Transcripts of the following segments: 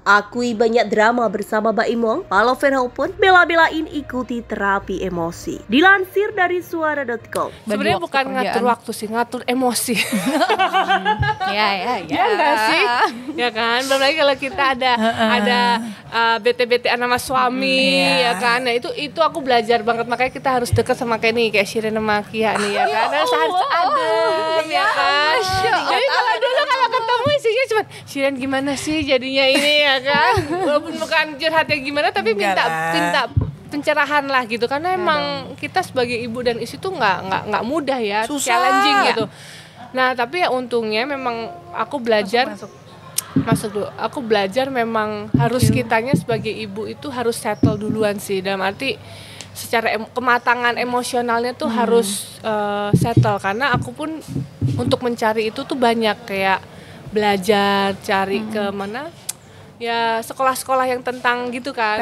Akui banyak drama bersama Mbak Imong, Paulo Verhoeven bela-belain ikuti terapi emosi. Dilansir dari suara.com. Sebenarnya bukan ngatur waktu sih, ngatur emosi. Ya enggak sih? Ya kan? Belum lagi kalau kita ada bete-betean sama suami, ya kan? Nah itu aku belajar banget, makanya kita harus deket sama kayak Shiren sama Kia nih, ya kan? Harus adem, ya kan? Jadi kalau dulu kalau ketemu isinya cuma Shiren gimana sih jadinya ini, ya kan? Walaupun bukan curhatnya gimana, tapi minta pencerahan lah gitu, karena emang kita sebagai ibu dan istri tuh nggak mudah ya, challenging gitu. Nah tapi ya untungnya memang aku belajar masuk dulu. Aku belajar memang harus kitanya sebagai ibu itu harus settle duluan sih, dalam arti secara kematangan emosionalnya tuh harus settle, karena aku pun untuk mencari itu tuh banyak kayak belajar cari ke mana ya, sekolah-sekolah yang tentang gitu kan,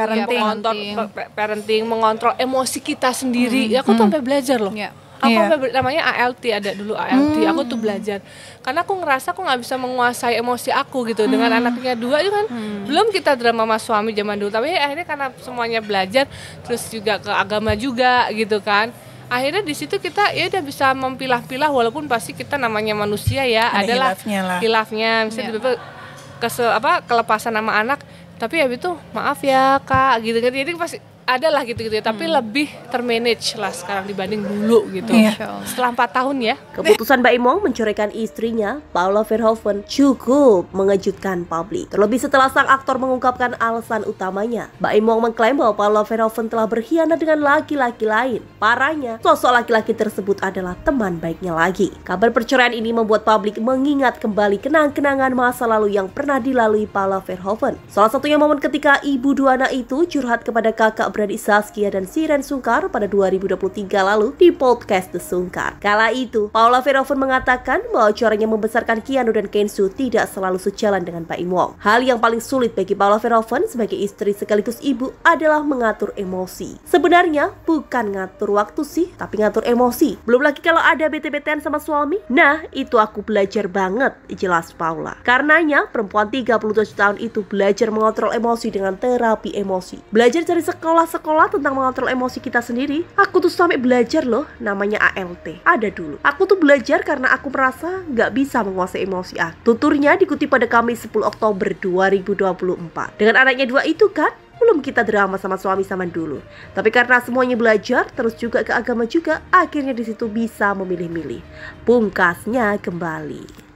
parenting, mengontrol emosi kita sendiri. Ya, aku tuh sampai belajar loh. Aku namanya ALT, ada dulu ALT. Aku tuh belajar karena aku ngerasa aku nggak bisa menguasai emosi aku gitu. Dengan anaknya 2 itu kan belum kita drama sama suami zaman dulu, tapi akhirnya karena semuanya belajar, terus juga ke agama juga gitu kan, akhirnya di situ kita ya udah bisa memilah-pilah, walaupun pasti kita namanya manusia ya, adalah hilafnya misalnya kelepasan sama anak, tapi ya itu maaf ya kak gitu, jadi pasti ada lah gitu ya, tapi lebih termanage lah sekarang dibanding dulu gitu. Setelah 4 tahun ya. Keputusan Mbak Imong menceraikan istrinya, Paulo Verhoeven, cukup mengejutkan publik. Terlebih setelah sang aktor mengungkapkan alasan utamanya. Mbak Imong mengklaim bahwa Paulo Verhoeven telah berkhianat dengan laki-laki lain. Parahnya, sosok laki-laki tersebut adalah teman baiknya lagi. Kabar perceraian ini membuat publik mengingat kembali kenang-kenangan masa lalu yang pernah dilalui Paulo Verhoeven. Salah satunya momen ketika ibu 2 anak itu curhat kepada kakak beradik Saskia dan Shiren Sungkar pada 2023 lalu di podcast The Sungkar. Kala itu, Paulo Verhoeven mengatakan bahwa caranya membesarkan Keanu dan Kenzo tidak selalu sejalan dengan Mbak Imong. Hal yang paling sulit bagi Paulo Verhoeven sebagai istri sekaligus ibu adalah mengatur emosi. Sebenarnya bukan ngatur waktu sih, tapi ngatur emosi. Belum lagi kalau ada bete-betean sama suami. Nah, itu aku belajar banget, jelas Paula. Karenanya, perempuan 37 tahun itu belajar mengontrol emosi dengan terapi emosi. Belajar dari sekolah tentang mengontrol emosi kita sendiri. Aku tuh sampai belajar loh, namanya ALT. Ada dulu. Aku tuh belajar karena aku merasa nggak bisa menguasai emosi aku. Tuturnya dikutip pada Kamis 10 Oktober 2024. Dengan anaknya 2 itu kan, belum kita drama sama suami zaman dulu. Tapi karena semuanya belajar, terus juga ke agama juga, akhirnya di situ bisa memilih-milih. Pungkasnya kembali.